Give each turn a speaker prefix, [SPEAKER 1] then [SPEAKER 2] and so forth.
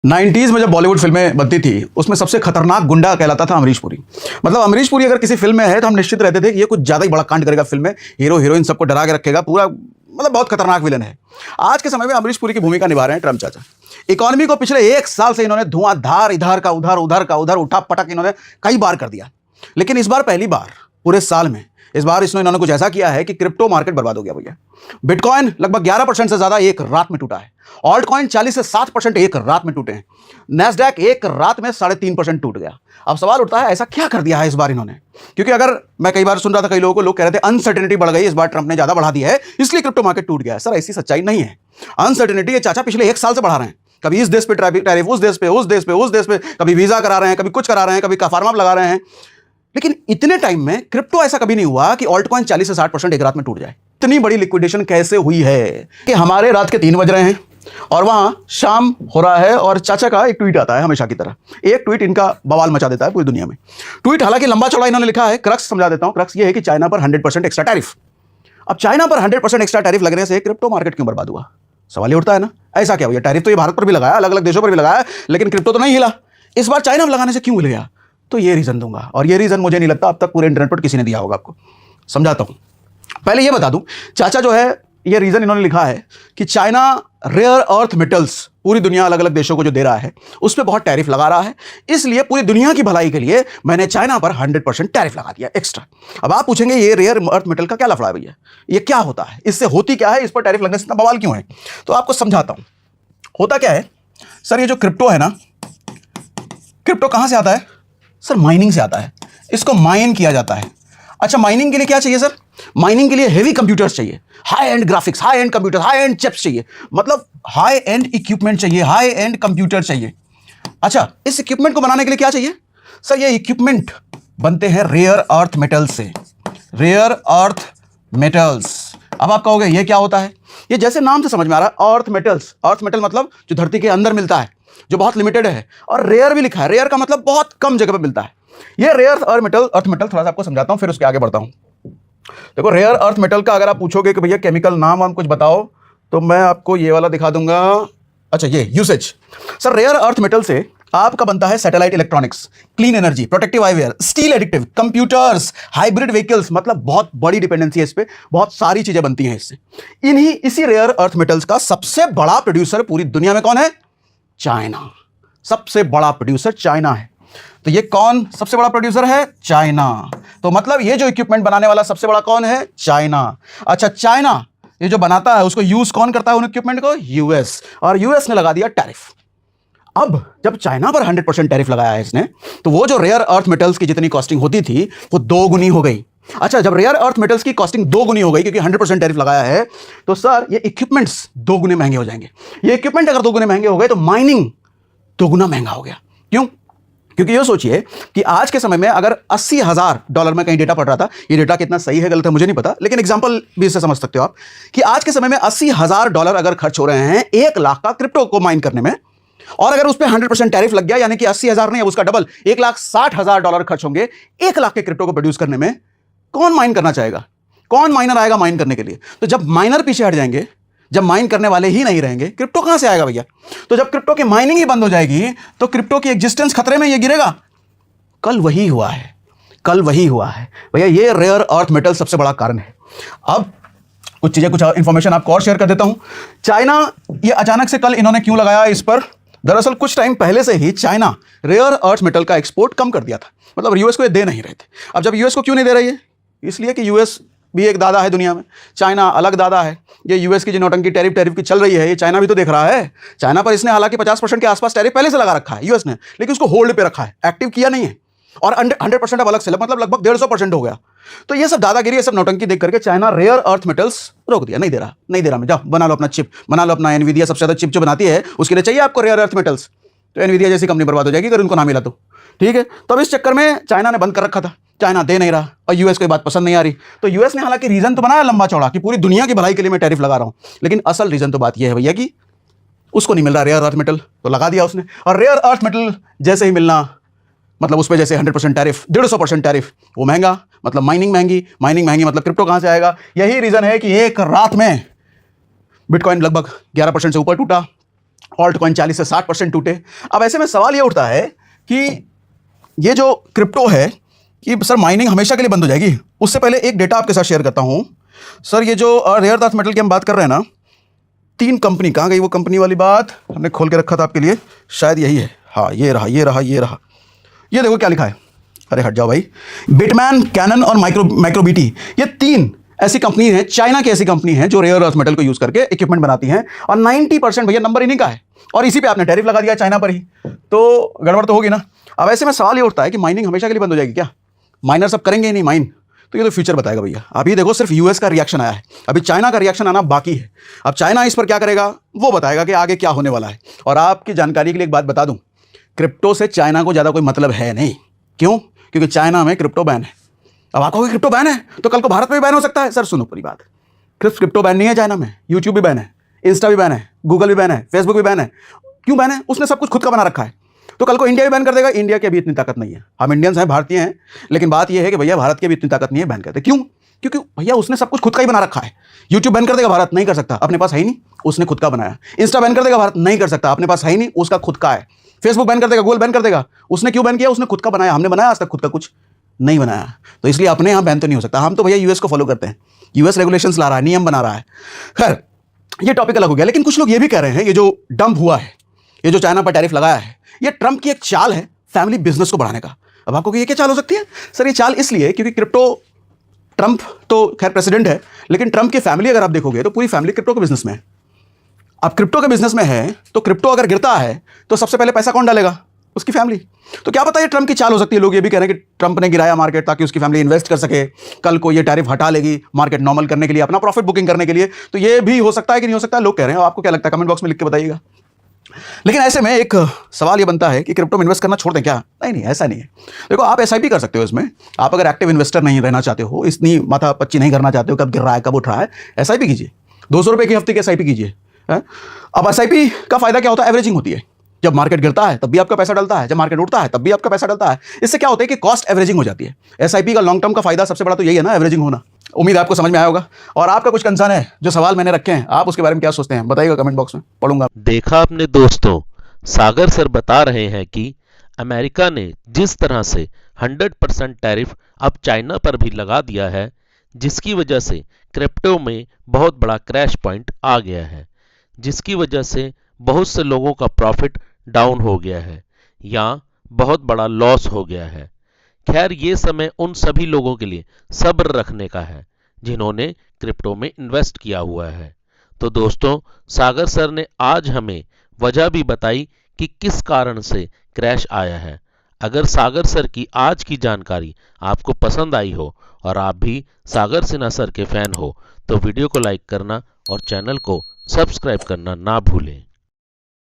[SPEAKER 1] 90s में जब बॉलीवुड फिल्में बनती थी उसमें सबसे खतरनाक गुंडा कहलाता था अमरीश पुरी। मतलब अमरीश पुरी अगर किसी फिल्म में है तो हम निश्चित रहते थे कि ये कुछ ज़्यादा ही बड़ा कांड करेगा फिल्म में, हीरो हीरोइन सबको डरा के रखेगा, पूरा मतलब बहुत खतरनाक विलन है। आज के समय में अमरीश पुरी की भूमिका निभा रहे हैं ट्रम्प चाचा। इकोनॉमी को पिछले 1 साल से इन्होंने धुआंधार, इधर का उधर, उधर का उधर, उठा पटक इन्होंने कई बार कर दिया। लेकिन इस बार पहली बार पूरे साल में इस बार इन्होंने कुछ ऐसा किया है कि क्रिप्टो मार्केट बर्बाद हो गया भैया। बिटकॉइन लगभग 11% से ज्यादा एक रात में टूटा है। ऑल्ट कॉइन 40 से 7% एक रात में टूटे हैं। नैस्डैक एक रात में 3.5% टूट गया। अब सवाल उठता है ऐसा क्या कर दिया है इस बार इन्होंने, क्योंकि अगर मैं कई बार सुन रहा था कई लोगों को, लोग कह रहे थे अनसर्टेनिटी बढ़ गई, इस बार ट्रंप ने ज्यादा बढ़ा दिया है इसलिए क्रिप्टो मार्केट टूट गया है। सर ऐसी सच्चाई नहीं है। अनसर्टेनिटी ये चाचा पिछले 1 साल से बढ़ा रहे हैं। कभी इस देश पे टैरिफ, उस देश पे, उस देश पे, उस देश पे, कभी वीजा करा रहे हैं, कभी कुछ करा रहे हैं, कभी फार्मा लगा रहे हैं। लेकिन इतने टाइम में क्रिप्टो ऐसा कभी नहीं हुआ कि ऑल्ट कॉइन 40 से 60% एक रात में टूट जाए। इतनी बड़ी लिक्विडेशन कैसे हुई है कि हमारे रात के 3 बज रहे हैं और वहां शाम हो रहा है और चाचा का एक ट्वीट आता है हमेशा की तरह। एक ट्वीट इनका बवाल मचा देता है पूरी दुनिया में। ट्वीट हालांकि लंबा चौड़ा इन्होंने लिखा है, क्रक्स समझा देता हूं। क्रक्स ये है कि चाइना पर 100% एक्स्ट्रा टैरिफ। अब चाइना पर 100% एक्स्ट्रा टैरिफ लगने से क्रिप्टो मार्केट क्यों बर्बाद हुआ? सवाल ये उठता है ना, ऐसा क्या भैया? टैरिफ तो ये भारत पर भी लगाया, अलग अलग देशों पर भी लगाया, लेकिन क्रिप्टो तो नहीं हिला। इस बार चाइना में लगाने से क्यों हिल गया? तो ये रीजन दूंगा, और ये रीजन मुझे नहीं लगता अब तक पूरे इंटरनेट पर किसी ने दिया होगा। आपको समझाता हूं। पहले ये बता दूं, चाचा जो है ये रीजन इन्होंने लिखा है कि चाइना रेयर अर्थ मेटल्स पूरी दुनिया अलग अलग देशों को जो दे रहा है उस पर बहुत टैरिफ लगा रहा है, इसलिए पूरी दुनिया की भलाई के लिए मैंने चाइना पर 100% टैरिफ लगा दिया एक्स्ट्रा। अब आप पूछेंगे ये रेयर अर्थ मेटल का क्या लफड़ा है भैया, ये क्या होता है, इससे होती क्या है, इस पर टैरिफ लगने से इतना बवाल क्यों है? तो आपको समझाता हूं। होता क्या है सर, ये जो क्रिप्टो है ना, क्रिप्टो कहां से आता है सर? माइनिंग से आता है। इसको माइन किया जाता है। अच्छा, माइनिंग के लिए क्या चाहिए सर? माइनिंग के लिए हेवी कंप्यूटर्स चाहिए, high and graphics, high and computer, high and chips चाहिए, मतलब हाई एंड इक्विपमेंट चाहिए, हाई एंड कंप्यूटर चाहिए। अच्छा, इस इक्विपमेंट को बनाने के लिए क्या चाहिए सर? ये इक्विपमेंट बनते हैं रेयर अर्थ मेटल्स से। Rare earth metals. अब आप कहोगे ये क्या होता है? ये जैसे नाम से समझ में आ रहा है, अर्थ मेटल्स। अर्थ मेटल मतलब जो धरती के अंदर मिलता है, जो बहुत लिमिटेड है, और रेयर भी लिखा है। रेयर का मतलब बहुत कम जगह पे मिलता है। ये रेयर अर्थ मेटल थोड़ा सा आपको समझाता हूं, फिर उसके आगे बढ़ता हूं। देखो, रेयर अर्थ मेटल का अगर आप पूछोगे कि भैया केमिकल नाम हम कुछ बताओ, तो मैं आपको ये वाला दिखा दूंगा। अच्छा, ये usage. Sir rare earth metal से आपका बनता है satellite electronics, clean energy, protective eyewear, steel additive, computers, hybrid vehicles, मतलब बहुत बड़ी डिपेंडेंसी है इस पे, बहुत सारी चीजें बनती हैं इससे। इसी रेयर अर्थ मेटल्स का सबसे बड़ा प्रोड्यूसर पूरी दुनिया में कौन है? चाइना। सबसे बड़ा प्रोड्यूसर चाइना है। तो ये कौन सबसे बड़ा प्रोड्यूसर है? चाइना। तो मतलब ये जो इक्विपमेंट बनाने वाला सबसे बड़ा कौन है? चाइना। अच्छा, चाइना ये जो बनाता है उसको यूज कौन करता है उन इक्विपमेंट को? यूएस। और यूएस ने लगा दिया टैरिफ। अब जब चाइना पर 100% टैरिफ लगाया है इसने, तो वो जो रेयर अर्थ मेटल्स की जितनी कॉस्टिंग होती थी वो 2 गुनी हो गई। अच्छा, जब रेयर अर्थ मेटल्स की कॉस्टिंग 2 गुनी हो गई क्योंकि 100% टैरिफ लगाया है, तो सर ये इक्विपमेंट्स 2 गुने महंगे हो जाएंगे। ये इक्विपमेंट अगर 2 गुने महंगे हो गए तो माइनिंग 2 गुना महंगा हो गया। क्यों? क्योंकि ये सोचिए कि आज के समय में अगर $80,000 में कहीं डेटा पढ़ रहा था, ये डेटा कितना सही है गलत है मुझे नहीं पता, लेकिन एग्जांपल भी इससे समझ सकते हो आप कि आज के समय में $80,000 अगर खर्च हो रहे हैं 1 लाख का क्रिप्टो को माइन करने में, और अगर उस पर 100% टैरिफ लग गया, यानी कि 80,000 नहीं, अब उसका डबल $1,60,000 खर्च होंगे 1 लाख के क्रिप्टो को प्रोड्यूस करने में। कौन माइन करना चाहेगा? कौन माइनर आएगा माइन करने के लिए? तो जब माइनर पीछे हट जाएंगे, जब माइन करने वाले ही नहीं रहेंगे, क्रिप्टो कहां से आएगा भैया? तो जब क्रिप्टो की माइनिंग ही बंद हो जाएगी तो क्रिप्टो की एग्जिस्टेंस खतरे में, ये गिरेगा। कल वही हुआ है, कल वही हुआ है भैया। ये रेयर अर्थ मेटल सबसे बड़ा कारण है। अब कुछ चीजें, कुछ इंफॉर्मेशन आपको और शेयर कर देता हूं। चाइना ये अचानक से कल इन्होंने क्यों लगाया इस पर? दरअसल कुछ टाइम पहले से ही चाइना रेयर अर्थ मेटल का एक्सपोर्ट कम कर दिया था, मतलब यूएस को ये दे नहीं रहे थे। अब जब यूएस को क्यों नहीं दे रही है? इसलिए कि यूएस भी एक दादा है दुनिया में, चाइना अलग दादा है। ये यूएस की जो नौटंकी टैरिफ की चल रही है, ये चाइना भी तो देख रहा है। चाइना पर इसने हालांकि 50% के आसपास टैरिफ पहले से लगा रखा है यूएस ने, लेकिन उसको होल्ड पे रखा है, एक्टिव किया नहीं है। और 100% अब अलग से, मतलब लगभग 150% हो गया। तो ये सब दादागिरी, ये सब नौटंकी देख करके चाइना रेयर अर्थ मेटल्स रोक दिया, नहीं दे रहा मैं, जाओ बना लो अपना चिप, बना लो अपना। एनवीडिया सबसे ज्यादा चिप जो बनाती है उसके लिए चाहिए आपको रेयर अर्थ मेटल्स, तो एनवीडिया जैसी कंपनी बर्बाद हो जाएगी अगर उनको ना मिला तो। ठीक है, तो अब इस चक्कर में चाइना ने बंद कर रखा था, चाइना दे नहीं रहा, और यूएस को बात पसंद नहीं आ रही। तो यूएस ने हालांकि रीजन तो बनाया लंबा चौड़ा कि पूरी दुनिया की भलाई के लिए मैं टैरिफ लगा रहा हूं, लेकिन असल रीजन तो बात यह है भैया कि उसको नहीं मिल रहा रेयर अर्थ मेटल, तो लगा दिया उसने। और रेयर अर्थ मेटल जैसे ही मिलना, मतलब उस पर जैसे 100% टैरिफ, 150% टैरिफ, वो महंगा, मतलब माइनिंग महंगी, माइनिंग महंगी मतलब क्रिप्टो कहां से आएगा? यही रीजन है कि एक रात में बिटकॉइन लगभग 11% से ऊपर टूटा, ऑल्ट कॉइन 40 से 60% टूटे। अब ऐसे में सवाल ये उठता है कि ये जो क्रिप्टो है कि सर माइनिंग हमेशा के लिए बंद हो जाएगी। उससे पहले एक डेटा आपके साथ शेयर करता हूँ सर। ये जो रेयर अर्थ मेटल की हम बात कर रहे हैं ना, 3 कंपनी, कहाँ गई वो कंपनी वाली बात, हमने खोल के रखा था आपके लिए, शायद यही है, हाँ ये रहा ये रहा ये रहा। ये देखो क्या लिखा है, अरे हट जाओ भाई, बिटमैन, कैनन और माइक्रोबीटी, ये 3 ऐसी कंपनी है, चाइना की ऐसी कंपनी है जो रेयर अर्थ मेटल को यूज करके इक्विपमेंट बनाती हैं, और 90% भैया नंबर इन्हीं का है, और इसी पे आपने टैरिफ लगा दिया चाइना पर ही, तो गड़बड़ तो होगी ना। अब ऐसे में सवाल ये उठता है कि माइनिंग हमेशा के लिए बंद हो जाएगी क्या? माइनर सब करेंगे ही नहीं माइन? तो ये तो फ्यूचर बताएगा भैया। अभी देखो सिर्फ यूएस का रिएक्शन आया है, अभी चाइना का रिएक्शन आना बाकी है। अब चाइना इस पर क्या करेगा वो बताएगा कि आगे क्या होने वाला है। और आपकी जानकारी के लिए एक बात बता दूं, क्रिप्टो से चाइना को ज़्यादा कोई मतलब है नहीं। क्यों? क्योंकि चाइना में क्रिप्टो बैन है। अब आप कहोगे क्रिप्टो बैन है तो कल को भारत में भी बैन हो सकता है। सर सुनो पूरी बात, क्रिप्टो बैन नहीं है चाइना में, यूट्यूब भी बैन है, इंस्टा भी बैन है, गूगल भी बैन है, फेसबुक भी बैन है। क्यों बैन है? उसने सब कुछ खुद का बना रखा है। तो कल को इंडिया भी बैन कर देगा। इंडिया की अभी इतनी ताकत नहीं है, हम इंडियंस हैं, भारतीय हैं, लेकिन बात यह है कि भैया भारत की भी इतनी ताकत नहीं है बैन करते। क्यों? क्योंकि भैया उसने सब कुछ खुद का ही बना रखा है। यूट्यूब बैन कर देगा, भारत नहीं कर सकता, अपने पास है ही नहीं, उसने खुद का बनाया। इंस्टा बैन कर देगा, भारत नहीं कर सकता, अपने पास है ही नहीं, उसका खुद का है। फेसबुक बैन कर देगा, गूगल बैन कर देगा, उसने क्यों बैन किया? उसने खुद का बनाया। हमने बनाया आज तक खुद का कुछ नहीं बनाया, तो इसलिए अपने यहाँ बैन तो नहीं हो सकता। हम तो भैया यूएस को फॉलो करते हैं, यूएस रेगुलेशंस ला रहा है, नियम बना रहा है। खैर ये टॉपिक अलग हो गया, लेकिन कुछ लोग ये भी कह रहे हैं ये जो डंप हुआ है, ये जो चाइना पर टैरिफ लगाया है, ये ट्रंप की एक चाल है फैमिली बिजनेस को बढ़ाने का। अब आपको ये क्या चाल हो सकती है? सर ये चाल इसलिए क्योंकि क्रिप्टो, ट्रंप तो खैर प्रेसिडेंट है, लेकिन ट्रंप की फैमिली अगर आप देखोगे तो पूरी फैमिली क्रिप्टो के बिजनेस में है। अब क्रिप्टो के बिजनेस में है तो क्रिप्टो अगर गिरता है तो सबसे पहले पैसा कौन डालेगा? उसकी फैमिली। तो क्या पता ये ट्रंप की चाल हो सकती है। लोग ये भी कह रहे हैं कि ट्रंप ने गिराया मार्केट ताकि उसकी फैमिली इन्वेस्ट कर सके, कल को ये टैरिफ हटा लेगी मार्केट नॉर्मल करने के लिए, अपना प्रॉफिट बुकिंग करने के लिए। तो ये भी हो सकता है कि नहीं हो सकता, लोग कह रहे हैं। आपको क्या लगता है? कमेंट बॉक्स में लिख के बताइएगा। लेकिन ऐसे में एक सवाल ये बनता है कि क्रिप्टो में इन्वेस्ट करना छोड़ दें क्या? नहीं, ऐसा नहीं है। देखो आप एसआईपी कर सकते हो इसमें। आप अगर एक्टिव इन्वेस्टर नहीं रहना चाहते हो, इतनी माथा पच्ची नहीं करना चाहते हो कब गिर रहा है कब उठ रहा है, एसआईपी कीजिए, 200 रुपये की हफ्ते की एसआईपी कीजिए। अब एसआईपी का फायदा क्या होता है? एवरेजिंग होती है। जब मार्केट गिरता है तब भी आपका पैसा डलता है, जब मार्केट उठता है तब भी आपका पैसा डलता है। इससे क्या होता है कि कॉस्ट एवरेजिंग हो जाती है। एसआईपी का लॉन्ग टर्म का फायदा सबसे बड़ा तो यही है ना, एवरेजिंग होना। उम्मीद आपको समझ में आया होगा। और आपका कुछ कंसर्न है, जो सवाल मैंने रखे हैं, आप उसके बारे में क्या सोचते हैं बताइएगा कमेंट बॉक्स में, पढ़ूंगा।
[SPEAKER 2] देखा आपने दोस्तों, सागर सर बता रहे हैं कि अमेरिका ने जिस तरह से 100% टैरिफ अब चाइना पर भी लगा दिया है, जिसकी वजह से क्रिप्टो में बहुत बड़ा क्रैश पॉइंट आ गया है, जिसकी वजह से बहुत से लोगों का प्रॉफिट डाउन हो गया है या बहुत बड़ा लॉस हो गया है। खैर ये समय उन सभी लोगों के लिए सब्र रखने का है जिन्होंने क्रिप्टो में इन्वेस्ट किया हुआ है। तो दोस्तों, सागर सर ने आज हमें वजह भी बताई कि किस कारण से क्रैश आया है। अगर सागर सर की आज की जानकारी आपको पसंद आई हो और आप भी सागर सिन्हा सर के फैन हो तो वीडियो को लाइक करना और चैनल को सब्सक्राइब करना ना भूलें।